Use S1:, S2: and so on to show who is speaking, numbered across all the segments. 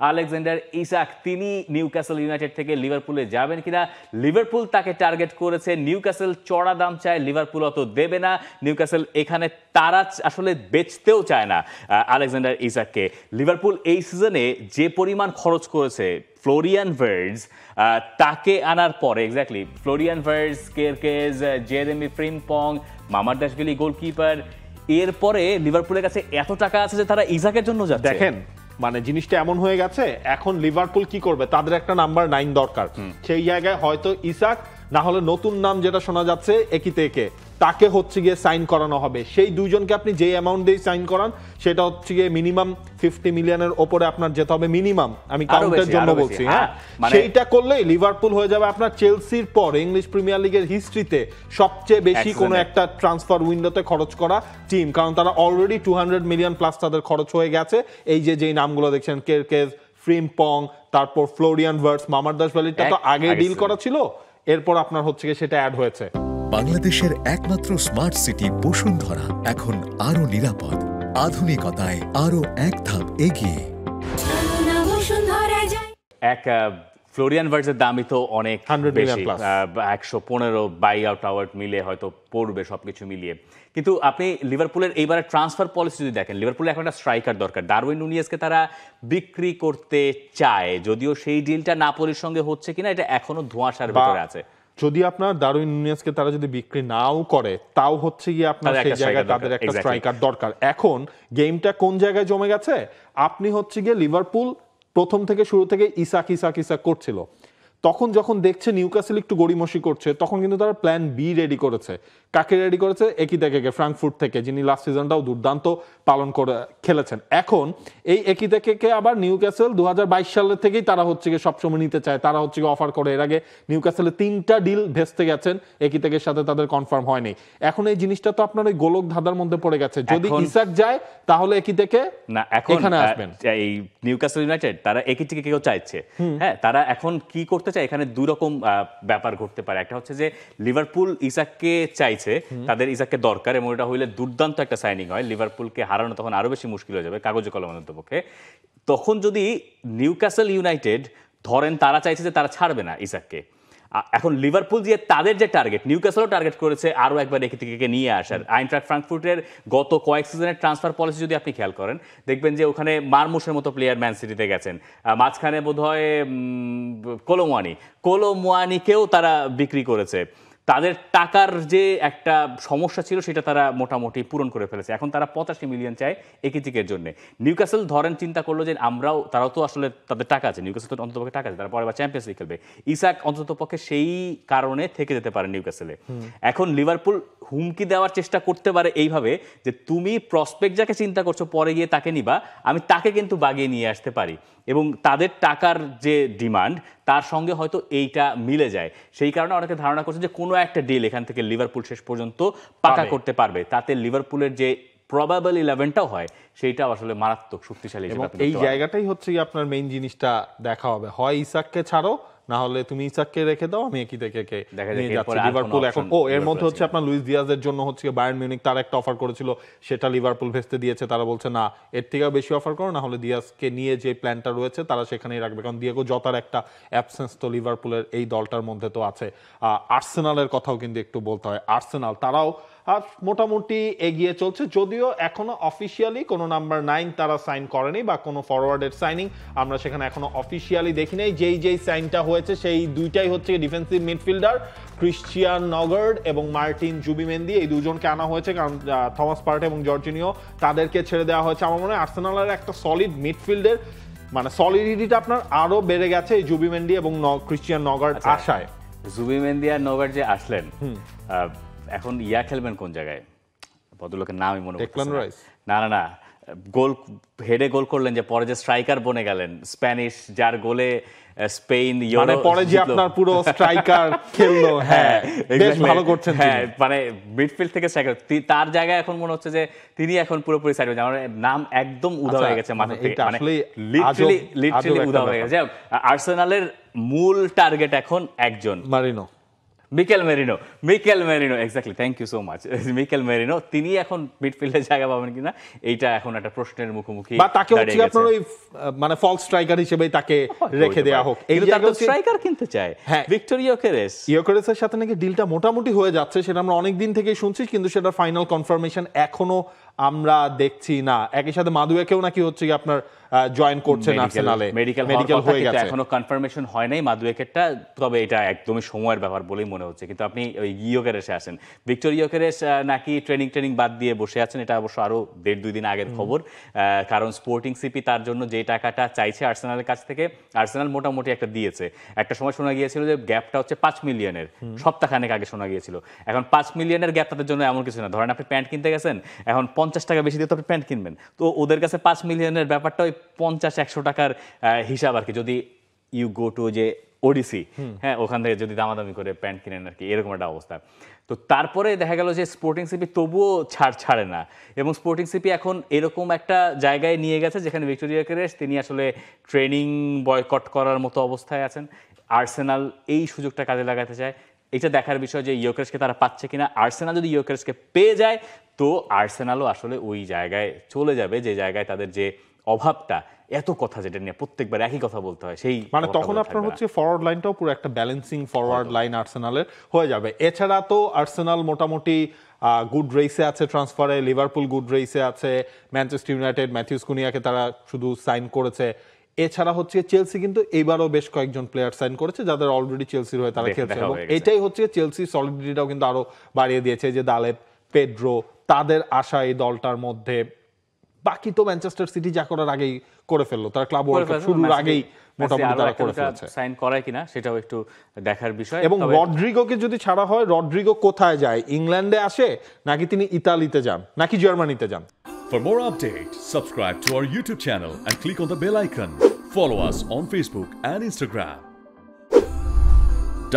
S1: Alexander Isak তিনি Newcastle United থেকে লিভারপুলে যাবেন কিনা, লিভারপুল তাকে টার্গেট করেছে, নিউক্যাসল চড়া দাম চায়, লিভারপুল অত দেবে না, নিউক্যাসল এখানে তারা আসলে বেচতেও চায় না আলেকজান্ডার ইসাককে। লিভারপুল এই সিজনে যে পরিমাণ খরচ করেছে ফ্লোরিয়ান ভার্টজ তাকে আনার পরে, exactly Florian Wirtz, Kerkez, Jeremie Frimpong, Mamardashvili goalkeeper, এরপরে লিভারপুলের কাছে এত টাকা আছে যে তারা ইসাকের জন্য যাচ্ছে।
S2: দেখেন মানে জিনিসটা এমন হয়ে গেছে, এখন লিভারপুল কি করবে, তাদের একটা নাম্বার 9 দরকার। সেই জায়গায় হয়তো ইসাক না হলে নতুন নাম যেটা শোনা যাচ্ছে একিতেকে, তাকে হচ্ছে গিয়ে সাইন করানো হবে। সেই দুইজনকে আপনি যে অ্যামাউন্ট দিয়ে সাইন করান সেটা হচ্ছে গিয়ে মিনিমাম 50 মিলিয়নের ওপরে আপনার যেতে হবে মিনিমাম, আমি কাউন্টের জন্য বলছি। হ্যাঁ, সেইটা করলেই লিভারপুল হয়ে যাবে আপনার চেলসির পর ইংলিশ প্রিমিয়ার লিগের হিস্ট্রিতে সবচেয়ে বেশি কোনো একটা ট্রান্সফার উইন্ডোতে খরচ করা টিম, কারণ তারা অলরেডি 200 মিলিয়ন প্লাস তাদের খরচ হয়ে গেছে। এই যে যেই নামগুলো দেখছেন, কেরকেজ, ফ্রিম্পং, তারপর ফ্লোরিয়ান ভার্টজ, মামারদাশভিলিটা তো আগে ডিল করা ছিল, এরপর আপনার হচ্ছে গিয়ে সেটা অ্যাড হয়েছে।
S3: বাংলাদেশের একমাত্র স্মার্ট সিটি বসুন্ধরা এখন আরো নিরাপদ, আধুনিকতায় আরো এক ধাপ এগিয়ে।
S1: ফ্লোরিয়ান ভার্টজের দামই তো অনেক বেশি, 115 বাই আউট আওয়ার্ড মিলে হয়তো পড়বে সবকিছু মিলিয়ে। কিন্তু আপনি লিভারপুলের এইবারের ট্রান্সফার পলিসি যদি দেখেন, লিভারপুলের এখন একটা স্ট্রাইকার দরকার। ডারউইন নুনিয়েজকে তারা বিক্রি করতে চায়, যদিও সেই ডিলটা নাপোলির সঙ্গে হচ্ছে কিনা এটা এখনো ধোঁয়াশার ভিতরে আছে।
S2: যদি আপনার ডারউইন নুনিয়েজকে তারা যদি বিক্রি নাও করে, তাও হচ্ছে গিয়ে আপনার সেই জায়গায় তাদের একটা স্ট্রাইকার দরকার। এখন গেমটা কোন জায়গায় জমে গেছে, আপনি হচ্ছে গিয়ে লিভারপুল প্রথম থেকে শুরু থেকে ইসাক ইসাক ইসাক করছিল, তখন যখন দেখছে নিউক্যাসল একটু গড়িমসি করছে, তখন কিন্তু তারা প্ল্যান বি রেডি করেছে। কাকে রেডি করেছে? একিতেকে, ফ্রাঙ্কফুর্ট থেকে, যিনি লাস্ট সিজনটাও দুর্দান্ত পালন করে খেলেছেন। এখন এই একিতেকে আবার নিউক্যাসল 2022 সালের থেকেই তারা হচ্ছে গিয়ে সবসময় নিতে চায়, তারা হচ্ছে গিয়ে অফার করে। এর আগে নিউক্যাসলের 3টা ডিল ভেস্তে গেছেন, একিতেকের সাথে তাদের কনফার্ম হয়নি। এখন এই জিনিসটা তো আপনার ওই গোলক ধাঁধার মধ্যে পড়ে গেছে, যদি ইসাক যায় তাহলে একিতেকে
S1: না, এখানে আসবেন। এই নিউক্যাসল ইউনাইটেড তারা একিতেকে কেউ চাইছে, হ্যাঁ, তারা এখন কি করতে চায়, এখানে দুই রকম ব্যাপার ঘটতে পারে। একটা হচ্ছে যে লিভারপুল ইসাককে চাইছে, তাদের ইসাককে দরকার, এবং এটা হইলে দুর্দান্ত একটা সাইনিং হয়, লিভারপুলকে হারানো তখন আরো বেশি মুশকিল হয়ে যাবে কাগজে কলমের পক্ষে। তখন যদি নিউক্যাসল ইউনাইটেড ধরেন তারা চাইছে যে তারা ছাড়বে না ইসাককে, এখন লিভারপুল যে তাদের যে টার্গেট, নিউক্যাসলও টার্গেট করেছে আরো একবার একিতেকে নিয়ে আসার। আইনট্রাক্ট ফ্রাঙ্কফুর্টের গত কয়েক সিজনের ট্রান্সফার পলিসি যদি আপনি খেয়াল করেন, দেখবেন যে ওখানে মারমুশের মতো প্লেয়ার ম্যান সিটিতে গেছেন, মাঝখানে বোধহয় কোলোমুয়ানিকেও তারা বিক্রি করেছে। তাদের টাকার যে একটা সমস্যা ছিল সেটা তারা মোটামুটি পূরণ করে ফেলেছে। এখন তারা 85 মিলিয়ন চায় একিতিকের জন্য। নিউক্যাসল ধরেন চিন্তা করলো যে তারাও তো আসলে তাদের টাকা আছে, নিউক্যাসল তো অন্ততপক্ষে টাকা আছে, তারা পরে চ্যাম্পিয়ন্স লিগ খেলবে, ইসাক অন্ততপক্ষে সেই কারণে থেকে যেতে পারে নিউক্যাসলে। এখন লিভারপুল হুমকি দেওয়ার চেষ্টা করতে পারে এইভাবে যে তুমি প্রসপেক্ট যাকে চিন্তা করছো পরে গিয়ে তাকে নিবা, আমি তাকে কিন্তু বাগিয়ে নিয়ে আসতে পারি, এবং তাদের টাকার যে ডিমান্ড তার সঙ্গে হয়তো এইটা মিলে যায়। সেই কারণে অনেকে ধারণা করছে যে কোনো একটা ডিল এখান থেকে লিভারপুল শেষ পর্যন্ত পাকা করতে পারবে, তাতে লিভারপুলের যে প্রবাবল 11টাও হয় সেইটাও আসলে মারাত্মক শক্তিশালী।
S2: এই জায়গাটাই হচ্ছে আপনার মেইন জিনিসটা দেখা হবে, হয় ইসাককে ছাড়ো, না হলে তুমি ইসাককে রেখে দাও, আমি একিতেকে নিয়ে যাচ্ছি। লিভারপুল এখন এর মধ্যে হচ্ছে আপনার লুইস দিয়াজের জন্য হচ্ছে বায়ার্ন মিউনিখ তার একটা অফার করেছিল, সেটা লিভারপুল ভেস্তে দিয়েছে। তারা বলছে না, এর থেকেও বেশি অফার করো, না হলে দিয়াজকে নিয়ে যে প্ল্যানটা রয়েছে তারা সেখানেই রাখবে, কারণ দিয়েগো জতার একটা অ্যাবসেন্স তো লিভারপুলের এই দলটার মধ্যে তো আছে। আর্সেনালের কথাও কিন্তু একটু বলতে হয়, আর্সেনাল তারাও মোটামুটি এগিয়ে চলছে, যদিও এখনো অফিসিয়ালি কোনো নাম্বার 9 তারা সাইন করেনি বা কোনো ফরওয়ার্ডের সাইনিং আমরা সেখানে এখনো অফিসিয়ালি দেখি নাই। যেই সাইনটা হয়েছে সেই দুইটাই হচ্ছে ডিফেন্সিভ মিডফিল্ডার ক্রিশ্চিয়ান নগার্ড এবং মার্টিন জুবিমেন্দি, এই দুজনকে আনা হয়েছে, কারণ থমাস পার্টে এবং জর্জিনিও তাদেরকে ছেড়ে দেওয়া হয়েছে। আমার মনে হয় আর্সেনালের একটা সলিড মিডফিল্ডের মানে সলিডিটিটা আপনার আরো বেড়ে গেছে এই জুবিমেন্দি এবং ক্রিশ্চিয়ান নগার্ড আশায়।
S1: জুবিমেন্দি আর নগার্ড যে আসলেন, এখন খেলবেন কোন জায়গায়, ভদ্রলোকের নামই মনে পড়ছে না, গোল হেডে গোল করলেন যে পরে যে স্ট্রাইকার বনে গেলেন, স্প্যানিশ, যার গোলে স্পেন
S2: মানে পরে যে আপনার পুরো স্ট্রাইকার খেললো। হ্যাঁ, বেশ ভালো করছেন।
S1: হ্যাঁ, মানে মিডফিল্ড থেকে স্ট্রাইকার, তার জায়গায় এখন মনে হচ্ছে যে তিনি এখন পুরোপুরি সাইড, আমার নাম একদম উধাও হয়ে গেছে মাথা থেকে, মানে লিটারালি উধাও হয়ে গেছে। আর্সেনালের মূল টার্গেট এখন একজন,
S2: Marino
S1: Mikel Merino exactly, thank you so much. Mikel Merino তিনি এখন মিডফিল্ডে জায়গা পাবেন কিনা এইটা এখন একটা প্রশ্নের মুখোমুখি,
S2: বা তাকে হচ্ছে আপনার ওই মানে ফলস স্ট্রাইকার হিসেবে তাকে রেখে দেয়া হোক।
S1: এই জায়গা স্ট্রাইকার কিনতে চায় ভিক্টর ইয়োকেরেসের
S2: সাথে নাকি ডিলটা মোটামুটি হয়ে যাচ্ছে, সেটা আমরা অনেক দিন থেকেই শুনছি, কিন্তু সেটা ফাইনাল কনফার্মেশন এখনো আমরা দেখছি না। একই সাথে মাদুয়েকেও নাকি হচ্ছে কি আপনার জয়েন করছেন আর্সেনালে, মেডিকেল হয়ে গেছে,
S1: এখনো কনফার্মেশন হয় নাই মাদুয়েকেরটা, তবে এটা একদমই সময়ের ব্যাপার বলেই মনে হচ্ছে। কিন্তু আপনি ওই ইয়োকেরেসে আসেন, ভিক্টর ইয়োকেরেস নাকি ট্রেনিং বাদ দিয়ে বসে আছেন, এটা অবশ্য আরো 1.5-2 দিন আগের খবর। কারণ স্পোর্টিং সিপি তার জন্য যে টাকাটা চাইছে আর্সেনালের কাছ থেকে, আর্সেনাল মোটামুটি একটা দিয়েছে। একটা সময় শোনা গিয়েছিল যে গ্যাপটা হচ্ছে 5 মিলিয়নের, সপ্তাহখানেক আগে শোনা গিয়েছিল। এখন 5 মিলিয়নের গ্যাপ তাদের জন্য এমন কিছু না। ধরেন আপনি প্যান্ট কিনতে গেছেন, এখন 50 টাকা বেশি দিয়ে তো আপনি প্যান্ট কিনবেন, তো ওদের কাছে 5 মিলিয়নের ব্যাপারটা ওই 50-100 টাকার হিসাব আর কি। যদি ইউ গো টু যে ওডিসি, হ্যাঁ, ওখান থেকে যদি দামাদামি করে প্যান্ট কিনেন আর কি, এরকম একটা অবস্থা। তো তারপরে দেখা গেল যে স্পোর্টিং সিপি তবুও ছাড়ে না, এবং স্পোর্টিং সিপি এখন এরকম একটা জায়গায় নিয়ে গেছে যেখানে ভিক্টর ইয়োকেরেস তিনি আসলে ট্রেনিং বয়কট করার মতো অবস্থায় আছেন। আর্সেনাল এই সুযোগটা কাজে লাগাতে চায়, এটা দেখার বিষয় যে ইয়োকেরেসকে তারা পাচ্ছে কিনা। আর্সেনাল যদি ইয়োকেরেসকে পেয়ে যায়, তো আর্সেনালও আসলে ওই জায়গায় চলে যাবে যে জায়গায় তাদের যে অভাবটা, এত কথা যেটা নিয়ে প্রত্যেকবার একই কথা বলতে হয়, সেই
S2: মানে তখন আপনার হচ্ছে ফরওয়ার্ড লাইনটাও পুরো একটা ব্যালেন্সিং ফরওয়ার্ড লাইন আর্সেনালের হয়ে যাবে। এছাড়া তো আর্সেনাল মোটামুটি গুড রেসে আছে ট্রান্সফারে, লিভারপুল গুড রেসে আছে, ম্যানচেস্টার ইউনাইটেড ম্যাথিউস কুনিয়াকে তারা শুধু সাইন করেছে। এছাড়া হচ্ছে চেলসি কিন্তু এবারও বেশ কয়েকজন প্লেয়ার সাইন করেছে যাদের অলরেডি চেলসির হয়ে তারা খেলছে, এবং এটাই হচ্ছে চেলসি সলিডিটিটাও কিন্তু আরো বাড়িয়ে দিয়েছে, যে দালেপ, পেড্রো, তাদের আশা এই দলটার মধ্যে। বাকি তো ম্যানচেস্টার সিটি যা করার আগেই করে ফেললো, তারা ক্লাব ওয়ার্ল্ড কাপ শুরুর আগেই মোটামুটি তারা করে ফেলেছে।
S1: সাইন করায় কিনা সেটাও একটু দেখার বিষয়।
S2: এবং রড্রিগোকে যদি ছাড়া হয়, রড্রিগো কোথায় যায়? ইংল্যান্ডে আসে, নাকি তিনি ইতালিতে যান, নাকি জার্মানিতে যান?
S4: For more updates, subscribe to our YouTube channel and click on the bell icon. Follow us on Facebook and Instagram.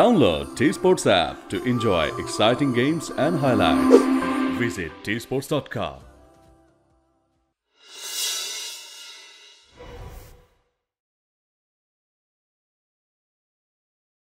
S4: Download T-Sports app to enjoy exciting games and highlights. Visit tsports.com.